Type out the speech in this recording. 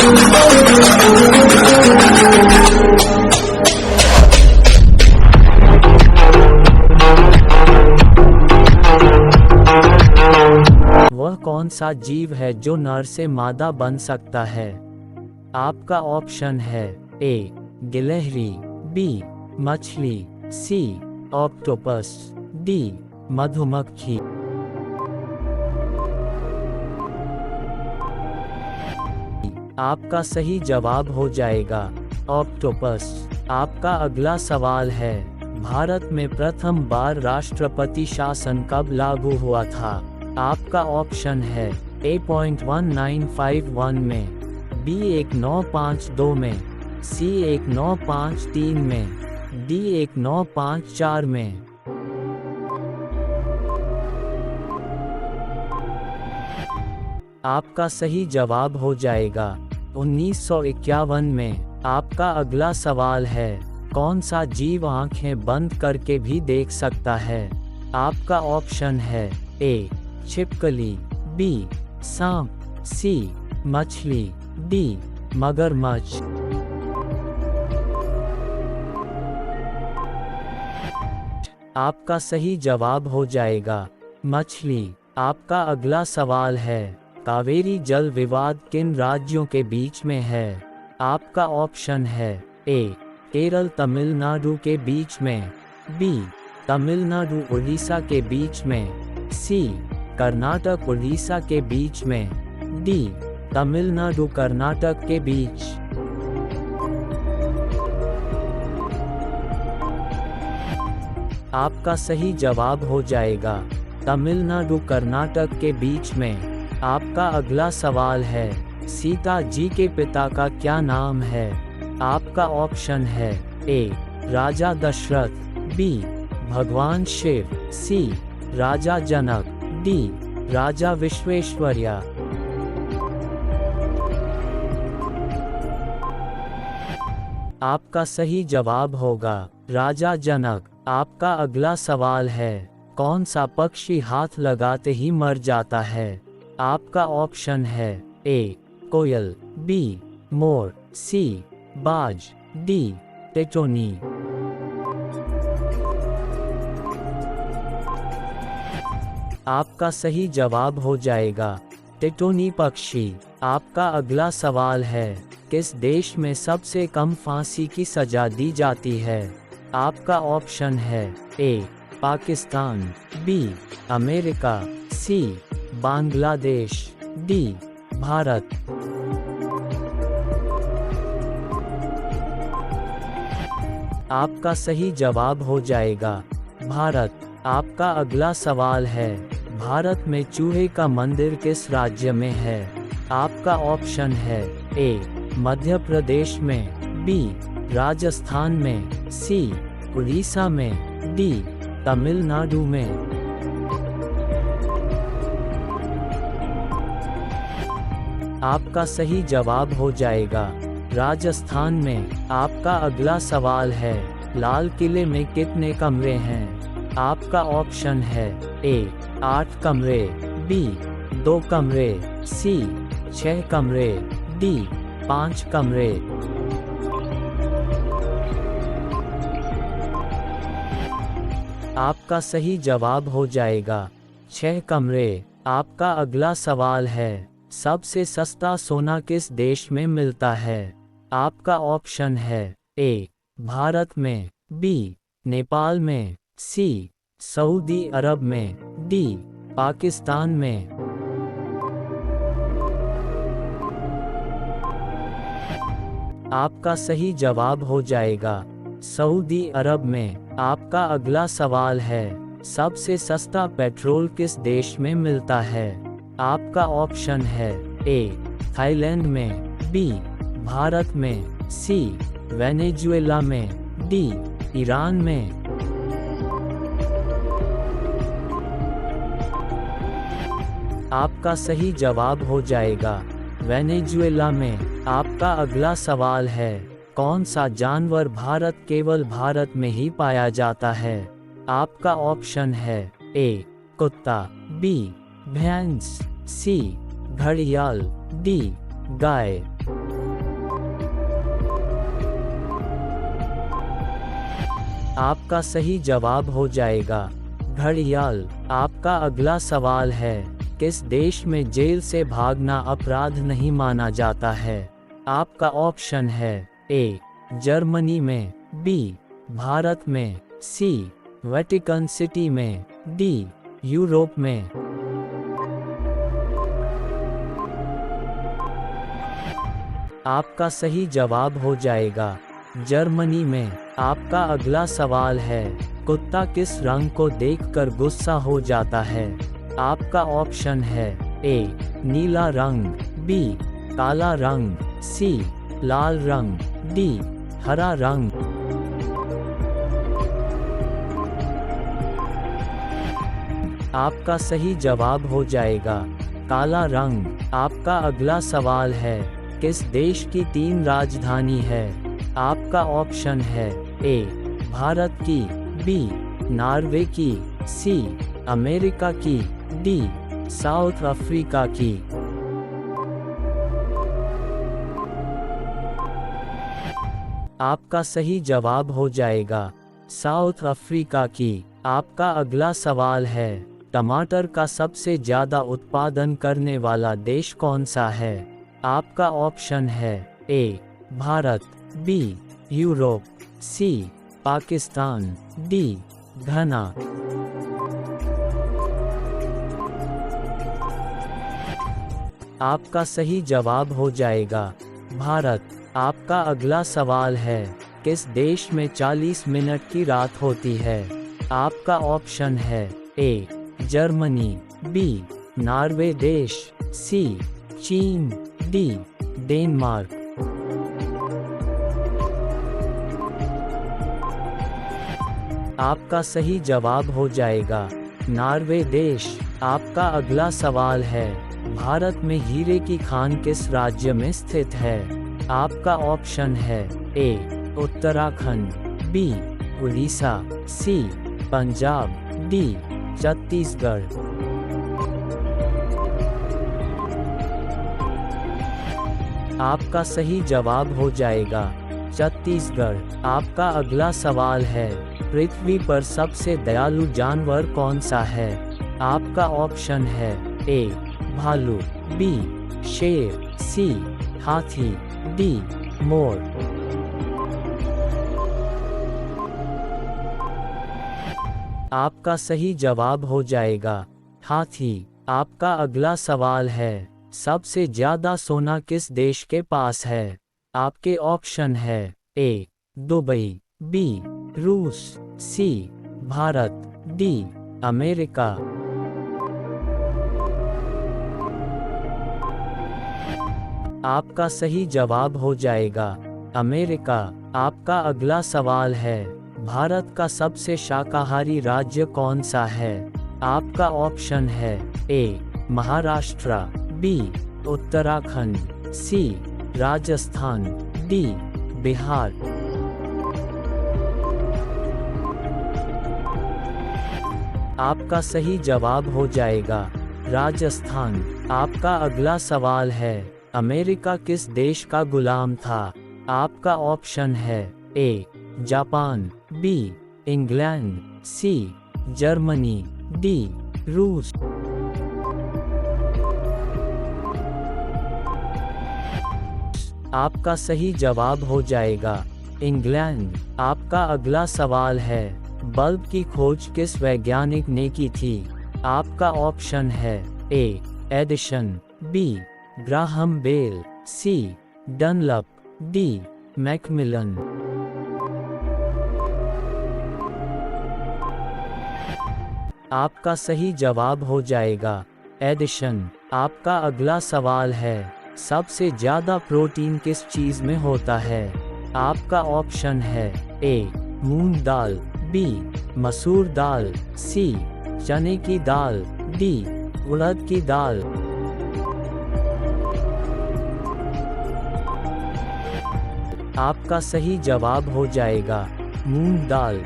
वह कौन सा जीव है जो नर से मादा बन सकता है? आपका ऑप्शन है ए गिलहरी, बी मछली, सी ऑक्टोपस, डी मधुमक्खी। आपका सही जवाब हो जाएगा ऑक्टोपस। आपका अगला सवाल है, भारत में प्रथम बार राष्ट्रपति शासन कब लागू हुआ था? आपका ऑप्शन है A.1951 में, B 1952 में, C 1953 में, D 1954 में। आपका सही जवाब हो जाएगा 1951 में। आपका अगला सवाल है, कौन सा जीव आंखें बंद करके भी देख सकता है? आपका ऑप्शन है ए छिपकली, बी सांप, सी मछली, डी मगरमच्छ। आपका सही जवाब हो जाएगा मछली। आपका अगला सवाल है, कावेरी जल विवाद किन राज्यों के बीच में है? आपका ऑप्शन है ए केरल तमिलनाडु के बीच में, बी तमिलनाडु उड़ीसा के बीच में, सी कर्नाटक उड़ीसा के बीच में, डी तमिलनाडु कर्नाटक के बीच। आपका सही जवाब हो जाएगा तमिलनाडु कर्नाटक के बीच में। आपका अगला सवाल है, सीता जी के पिता का क्या नाम है? आपका ऑप्शन है ए राजा दशरथ, बी भगवान शिव, सी राजा जनक, डी राजा विश्वेश्वरया। आपका सही जवाब होगा राजा जनक। आपका अगला सवाल है, कौन सा पक्षी हाथ लगाते ही मर जाता है? आपका ऑप्शन है ए कोयल, बी मोर, सी बाज, डी टिटोनी। आपका सही जवाब हो जाएगा टिटोनी पक्षी। आपका अगला सवाल है, किस देश में सबसे कम फांसी की सजा दी जाती है? आपका ऑप्शन है ए पाकिस्तान, बी अमेरिका, सी बांग्लादेश, डी भारत। आपका सही जवाब हो जाएगा भारत। आपका अगला सवाल है, भारत में चूहे का मंदिर किस राज्य में है? आपका ऑप्शन है ए मध्य प्रदेश में, बी राजस्थान में, सी उड़ीसा में, डी तमिलनाडु में। आपका सही जवाब हो जाएगा राजस्थान में। आपका अगला सवाल है, लाल किले में कितने कमरे हैं? आपका ऑप्शन है ए 8 कमरे, बी 2 कमरे, सी 6 कमरे, डी 5 कमरे। आपका सही जवाब हो जाएगा 6 कमरे। आपका अगला सवाल है, सबसे सस्ता सोना किस देश में मिलता है? आपका ऑप्शन है ए भारत में, बी नेपाल में, सी सऊदी अरब में, डी पाकिस्तान में। आपका सही जवाब हो जाएगा सऊदी अरब में। आपका अगला सवाल है, सबसे सस्ता पेट्रोल किस देश में मिलता है? आपका ऑप्शन है ए थाईलैंड में, बी भारत में, सी वेनेजुएला में, डी ईरान में। आपका सही जवाब हो जाएगा वेनेजुएला में। आपका अगला सवाल है, कौन सा जानवर केवल भारत में ही पाया जाता है? आपका ऑप्शन है ए कुत्ता, बी भैंस, सी घड़ियाल, डी गाय। आपका सही जवाब हो जाएगा घड़ियाल। आपका अगला सवाल है, किस देश में जेल से भागना अपराध नहीं माना जाता है? आपका ऑप्शन है ए जर्मनी में, बी भारत में, सी वेटिकन सिटी में, डी यूरोप में। आपका सही जवाब हो जाएगा जर्मनी में। आपका अगला सवाल है, कुत्ता किस रंग को देखकर गुस्सा हो जाता है? आपका ऑप्शन है ए नीला रंग, बी काला रंग, सी लाल रंग, डी हरा रंग। आपका सही जवाब हो जाएगा काला रंग। आपका अगला सवाल है, किस देश की 3 राजधानी है? आपका ऑप्शन है ए भारत की, बी नॉर्वे की, सी अमेरिका की, डी साउथ अफ्रीका की। आपका सही जवाब हो जाएगा साउथ अफ्रीका की। आपका अगला सवाल है, टमाटर का सबसे ज्यादा उत्पादन करने वाला देश कौन सा है? आपका ऑप्शन है ए भारत, बी यूरोप, सी पाकिस्तान, डी घना। आपका सही जवाब हो जाएगा भारत। आपका अगला सवाल है, किस देश में 40 मिनट की रात होती है? आपका ऑप्शन है ए जर्मनी, बी नॉर्वे देश, सी चीन, डी डेनमार्क। आपका सही जवाब हो जाएगा नॉर्वे देश। आपका अगला सवाल है, भारत में हीरे की खान किस राज्य में स्थित है? आपका ऑप्शन है ए उत्तराखंड, बी उड़ीसा, सी पंजाब, डी छत्तीसगढ़। आपका सही जवाब हो जाएगा छत्तीसगढ़। आपका अगला सवाल है, पृथ्वी पर सबसे दयालु जानवर कौन सा है? आपका ऑप्शन है ए भालू, बी शेर, सी हाथी, डी मोर। आपका सही जवाब हो जाएगा हाथी। आपका अगला सवाल है, सबसे ज्यादा सोना किस देश के पास है? आपके ऑप्शन है ए दुबई, बी रूस, सी भारत, डी अमेरिका। आपका सही जवाब हो जाएगा अमेरिका। आपका अगला सवाल है, भारत का सबसे शाकाहारी राज्य कौन सा है? आपका ऑप्शन है ए महाराष्ट्र, बी उत्तराखंड, सी राजस्थान, डी बिहार। आपका सही जवाब हो जाएगा राजस्थान। आपका अगला सवाल है, अमेरिका किस देश का गुलाम था? आपका ऑप्शन है A Japan, B England, C Germany, D रूस। आपका सही जवाब हो जाएगा इंग्लैंड। आपका अगला सवाल है, बल्ब की खोज किस वैज्ञानिक ने की थी? आपका ऑप्शन है ए एडिशन, बी ग्राहम बेल, सी डनलप, डी मैकमिलन। आपका सही जवाब हो जाएगा एडिशन। आपका अगला सवाल है, सबसे ज्यादा प्रोटीन किस चीज में होता है? आपका ऑप्शन है ए मूंग दाल, बी मसूर दाल, सी चने की दाल, डी उड़द की दाल। आपका सही जवाब हो जाएगा मूंग दाल।